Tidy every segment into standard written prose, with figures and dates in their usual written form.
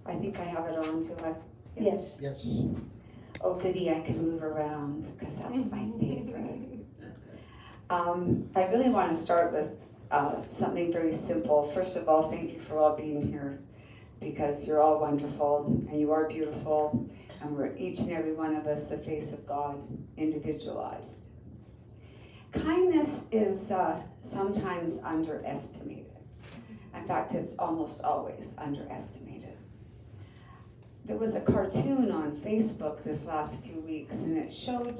I think I have it on, do I? Yes. Yes. Oh goody, I can move around, because that's my favorite. I really want to start with something very simple. First of all, thank you for all being here, because you're all wonderful, and you are beautiful, and we're each and every one of us the face of God, individualized. Kindness is sometimes underestimated. In fact, it's almost always underestimated. There was a cartoon on Facebook this last few weeks, and it showed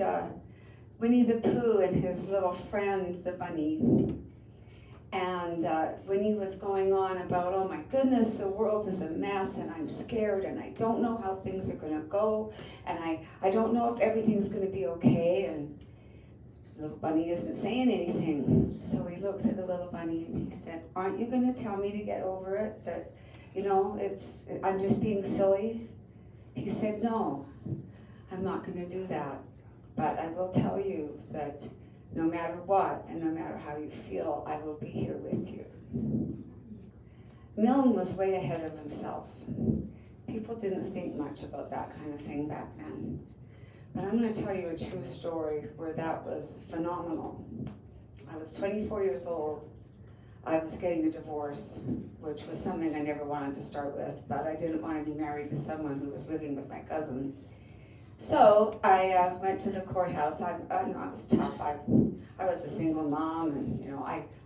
Winnie the Pooh and his little friend, the bunny. And Winnie was going on about, oh my goodness, the world is a mess, and I'm scared, and I don't know how things are going to go, and I don't know if everything's going to be okay. And the little bunny isn't saying anything. So he looks at the little bunny and he said, aren't you going to tell me to get over it? That, I'm just being silly? He said, no, I'm not going to do that. But I will tell you that no matter what and no matter how you feel, I will be here with you. Milne was way ahead of himself. People didn't think much about that kind of thing back then. But I'm going to tell you a true story where that was phenomenal. I was 24 years old. I was getting a divorce, which was something I never wanted to start with, but I didn't want to be married to someone who was living with my cousin. So I went to the courthouse. I was tough. I was a single mom, and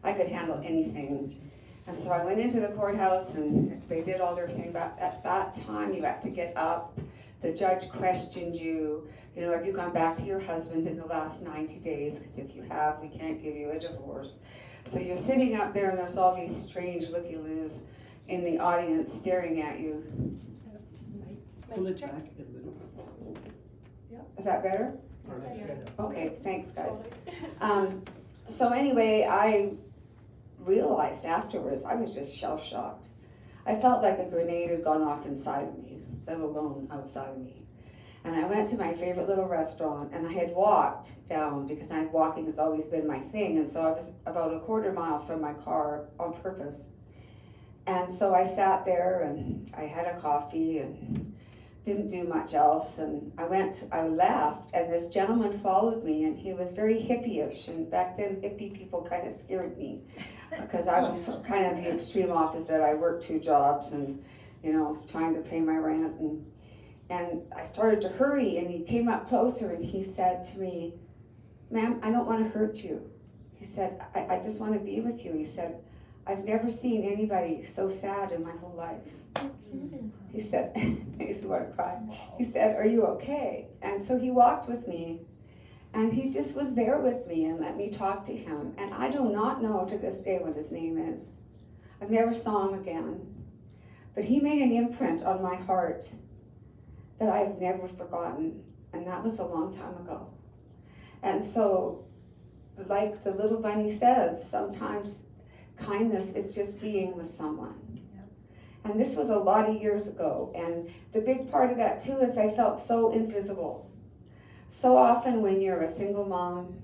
I could handle anything. And so I went into the courthouse, and they did all their thing. But at that time, you had to get up. The judge questioned you. Have you gone back to your husband in the last 90 days? Because if you have, we can't give you a divorce. So you're sitting up there, and there's all these strange looky-loos in the audience staring at you. Pull it back a little. Is that better? Yeah. Okay, thanks, guys. So anyway, I realized afterwards I was just shell-shocked. I felt like a grenade had gone off inside of me, let alone outside of me. And I went to my favorite little restaurant, and I had walked down, because walking has always been my thing, and so I was about a quarter mile from my car on purpose. And so I sat there, and I had a coffee, and didn't do much else, and I left, and this gentleman followed me, and he was very hippie-ish, and back then hippie people kind of scared me, because I was kind of the extreme opposite. I worked 2 jobs, and trying to pay my rent, and I started to hurry, and he came up closer, and he said to me, ma'am, I don't want to hurt you. He said, I just want to be with you. He said, I've never seen anybody so sad in my whole life. He said, I used to want to cry. He said, are you okay? And so he walked with me, and he just was there with me and let me talk to him. And I do not know to this day what his name is. I've never saw him again. But he made an imprint on my heart that I've never forgotten. And that was a long time ago. And so, like the little bunny says, sometimes kindness is just being with someone. And this was a lot of years ago. And the big part of that too is I felt so invisible. So often when you're a single mom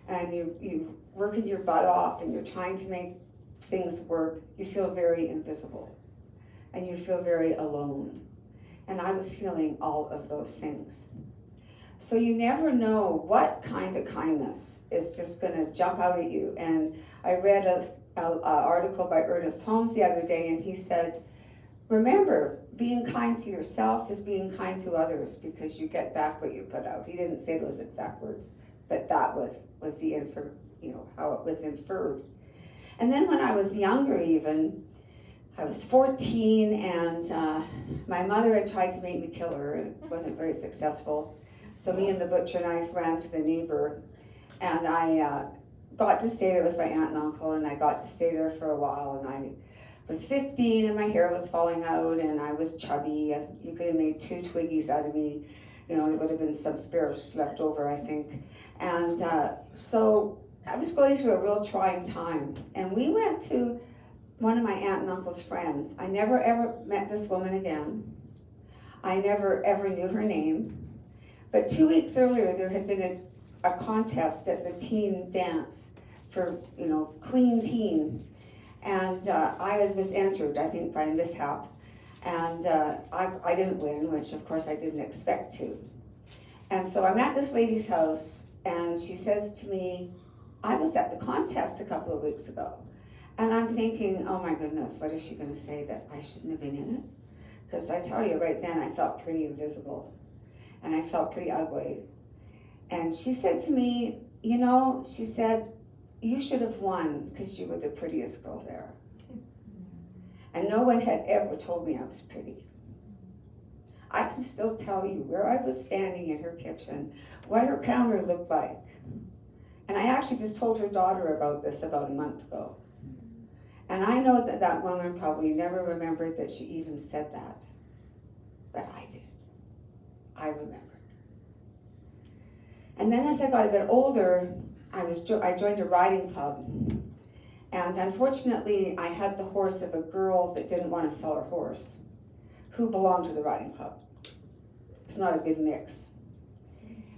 and you working your butt off and you're trying to make things work, you feel very invisible. And you feel very alone. And I was feeling all of those things. So you never know what kind of kindness is just going to jump out at you. And I read an article by Ernest Holmes the other day, and he said, remember, being kind to yourself is being kind to others, because you get back what you put out. He didn't say those exact words, but that was the how it was inferred. And then when I was younger even, I was 14, and my mother had tried to make me kill her, and it wasn't very successful. So me and the butcher knife ran to the neighbor, and I got to stay there with my aunt and uncle, and I got to stay there for a while, and I was 15, and my hair was falling out, and I was chubby. You could have made 2 Twiggies out of me. There would have been some spares left over, I think. And so I was going through a real trying time, and we went to one of my aunt and uncle's friends. I never ever met this woman again. I never ever knew her name. But 2 weeks earlier, there had been a contest at the teen dance for, Queen Teen. And I was entered, I think, by mishap. And I didn't win, which of course I didn't expect to. And so I'm at this lady's house, and she says to me, I was at the contest a couple of weeks ago. And I'm thinking, oh my goodness, what is she going to say, that I shouldn't have been in it? Because I tell you, right then I felt pretty invisible, and I felt pretty ugly. And she said to me, you know, she said, you should have won because you were the prettiest girl there. And no one had ever told me I was pretty. I can still tell you where I was standing in her kitchen, what her counter looked like. And I actually just told her daughter about this about a month ago. And I know that that woman probably never remembered that she even said that. But I did. I remembered. And then as I got a bit older, I joined a riding club. And unfortunately, I had the horse of a girl that didn't want to sell her horse, who belonged to the riding club. It was not a good mix.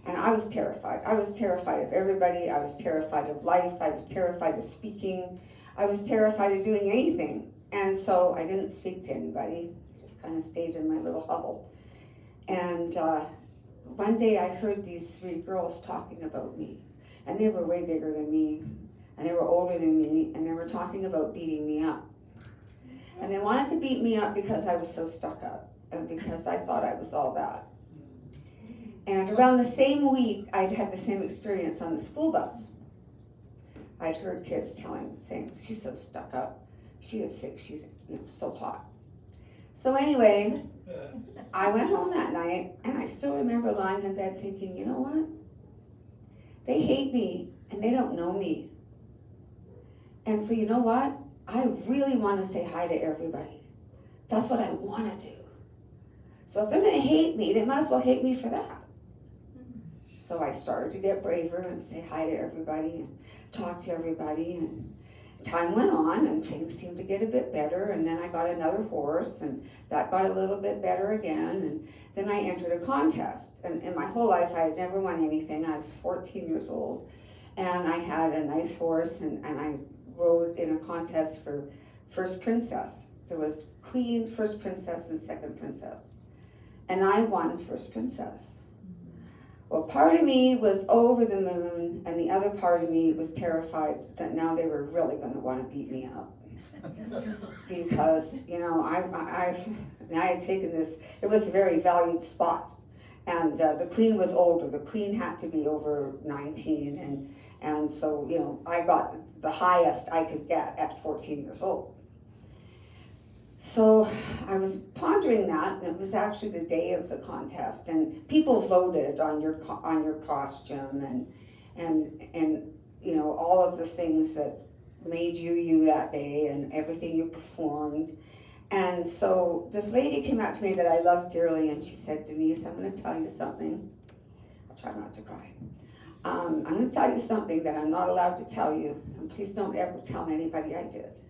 And I was terrified. I was terrified of everybody. I was terrified of life. I was terrified of speaking. I was terrified of doing anything. And so I didn't speak to anybody. Just kind of stayed in my little hovel. And one day I heard these three girls talking about me. And they were way bigger than me. And they were older than me. And they were talking about beating me up. And they wanted to beat me up because I was so stuck up. And because I thought I was all that. And around the same week, I'd had the same experience on the school bus. I'd heard kids saying, she's so stuck up. She is sick. She's so hot. So anyway, I went home that night, and I still remember lying in bed thinking, you know what? They hate me, and they don't know me. And so you know what? I really want to say hi to everybody. That's what I want to do. So if they're going to hate me, they might as well hate me for that. So I started to get braver and say hi to everybody and talk to everybody. And time went on and things seemed to get a bit better. And then I got another horse and that got a little bit better again. And then I entered a contest. And in my whole life, I had never won anything. I was 14 years old. And I had a nice horse and I rode in a contest for First Princess. There was Queen, First Princess, and Second Princess. And I won First Princess. Well, part of me was over the moon, and the other part of me was terrified that now they were really going to want to beat me up. Because, I had taken this, it was a very valued spot. And the queen was older. The queen had to be over 19, and so, I got the highest I could get at 14 years old. So I was pondering that, and it was actually the day of the contest, and people voted on your costume and all of the things that made you that day and everything you performed. And so this lady came out to me that I love dearly, and she said, Denise, I'm going to tell you something. I'll try not to cry. I'm going to tell you something that I'm not allowed to tell you, and please don't ever tell anybody I did.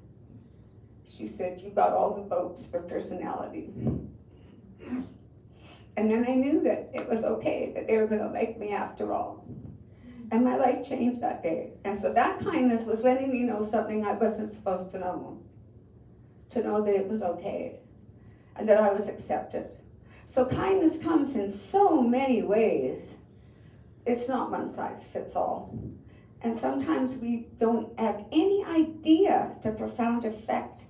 She said, you got all the votes for personality. And then I knew that it was okay, that they were going to like me after all. And my life changed that day. And so that kindness was letting me know something I wasn't supposed to know that it was okay, and that I was accepted. So kindness comes in so many ways. It's not one size fits all. And sometimes we don't have any idea the profound effect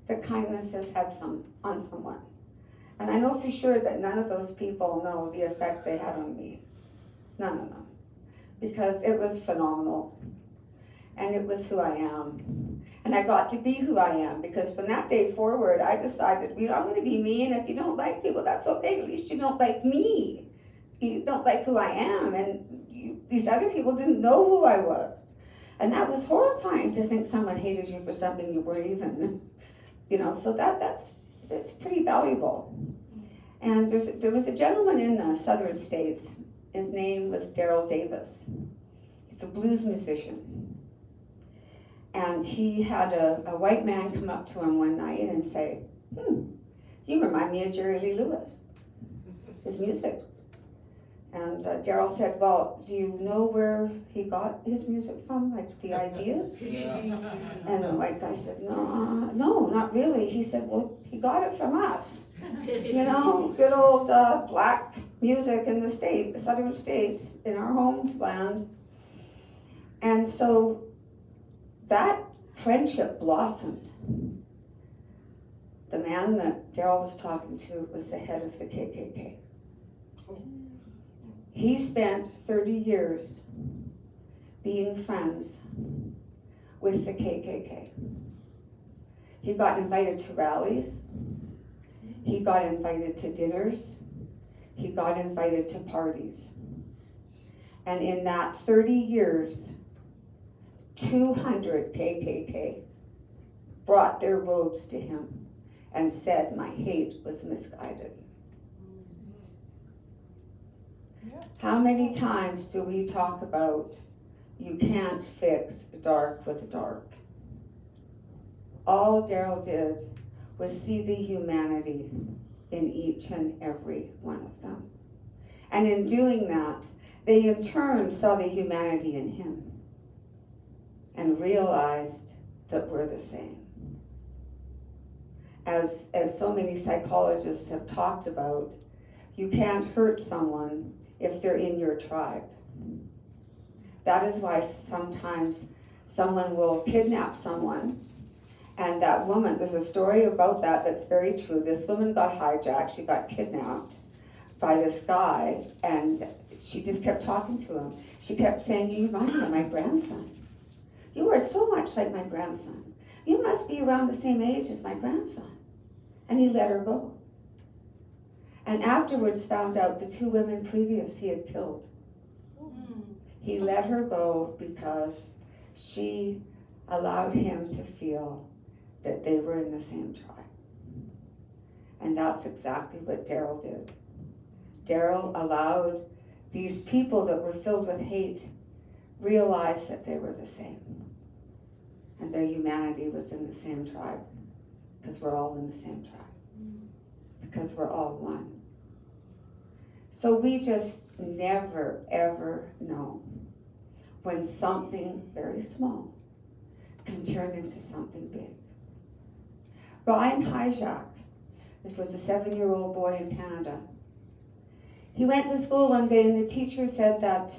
that kindness has had on someone. And I know for sure that none of those people know the effect they had on me. None of them. Because it was phenomenal. And it was who I am. And I got to be who I am, because from that day forward, I decided, I'm going to be me, and if you don't like people, that's okay. At least you don't like me. You don't like who I am. And these other people didn't know who I was. And that was horrifying, to think someone hated you for something you weren't even. So it's pretty valuable. And there was a gentleman in the southern states. His name was Daryl Davis. He's a blues musician. And he had a white man come up to him one night and say, you remind me of Jerry Lee Lewis, his music. And Daryl said, well, do you know where he got his music from, like the ideas? And the white guy said, no, not really. He said, well, he got it from us. You know, good old black music in the southern states, in our homeland. And so that friendship blossomed. The man that Daryl was talking to was the head of the KKK. He spent 30 years being friends with the KKK. He got invited to rallies. He got invited to dinners. He got invited to parties. And in that 30 years, 200 KKK brought their robes to him and said my hate was misguided. How many times do we talk about you can't fix dark with dark? All Daryl did was see the humanity in each and every one of them. And in doing that, they in turn saw the humanity in him and realized that we're the same. As so many psychologists have talked about, you can't hurt someone if they're in your tribe. That is why sometimes someone will kidnap someone, and that woman, there's a story about that that's very true. This woman got hijacked, she got kidnapped by this guy, and she just kept talking to him. She kept saying, you remind me of my grandson. You are so much like my grandson. You must be around the same age as my grandson. And he let her go. And afterwards found out the 2 women previous he had killed. He let her go because she allowed him to feel that they were in the same tribe. And that's exactly what Daryl did. Daryl allowed these people that were filled with hate realize that they were the same. And their humanity was in the same tribe. Because we're all in the same tribe. Because we're all one. So we just never, ever know when something very small can turn into something big. Ryan Hijack, this was a 7-year-old boy in Canada. He went to school one day and the teacher said that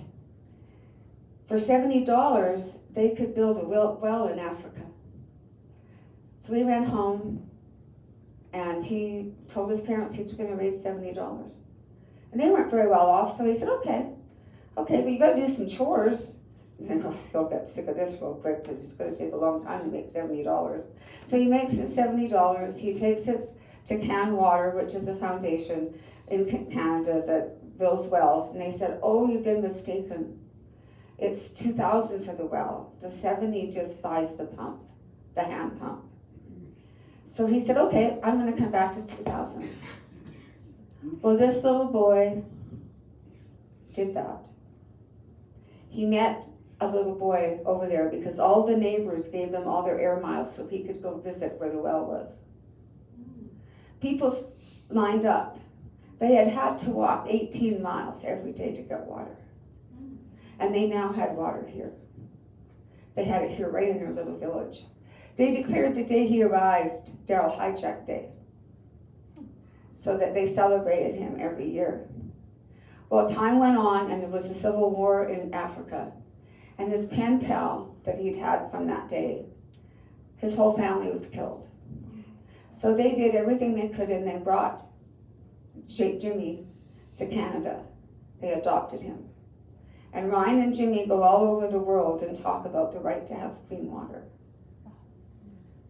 for $70 they could build a well in Africa. So he went home and he told his parents he was going to raise $70. And they weren't very well off, so he said, okay, but you got to do some chores. You think, oh, he'll get sick of this real quick because it's going to take a long time to make $70. So he makes his $70. He takes it to Can Water, which is a foundation in Canada that builds wells. And they said, oh, you've been mistaken. It's $2,000 for the well. The 70 just buys the pump, the hand pump. So he said, okay, I'm going to come back with $2,000. Well, this little boy did that. He met a little boy over there because all the neighbors gave them all their air miles so he could go visit where the well was. People lined up. They had to walk 18 miles every day to get water. And they now had water here. They had it here right in their little village. They declared the day he arrived Daryl Hijack Day, so that they celebrated him every year. Well, time went on and there was a civil war in Africa. And his pen pal that he'd had from that day, his whole family was killed. So they did everything they could and they brought Jimmy to Canada. They adopted him. And Ryan and Jimmy go all over the world and talk about the right to have clean water.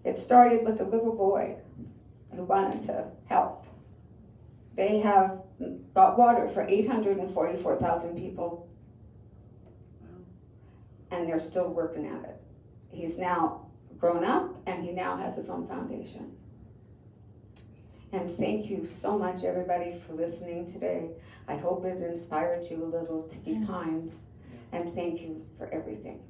It started with a little boy who wanted to help. They have got water for 844,000 people. And they're still working at it. He's now grown up and he now has his own foundation. And thank you so much, everybody, for listening today. I hope it inspired you a little to be kind. And thank you for everything.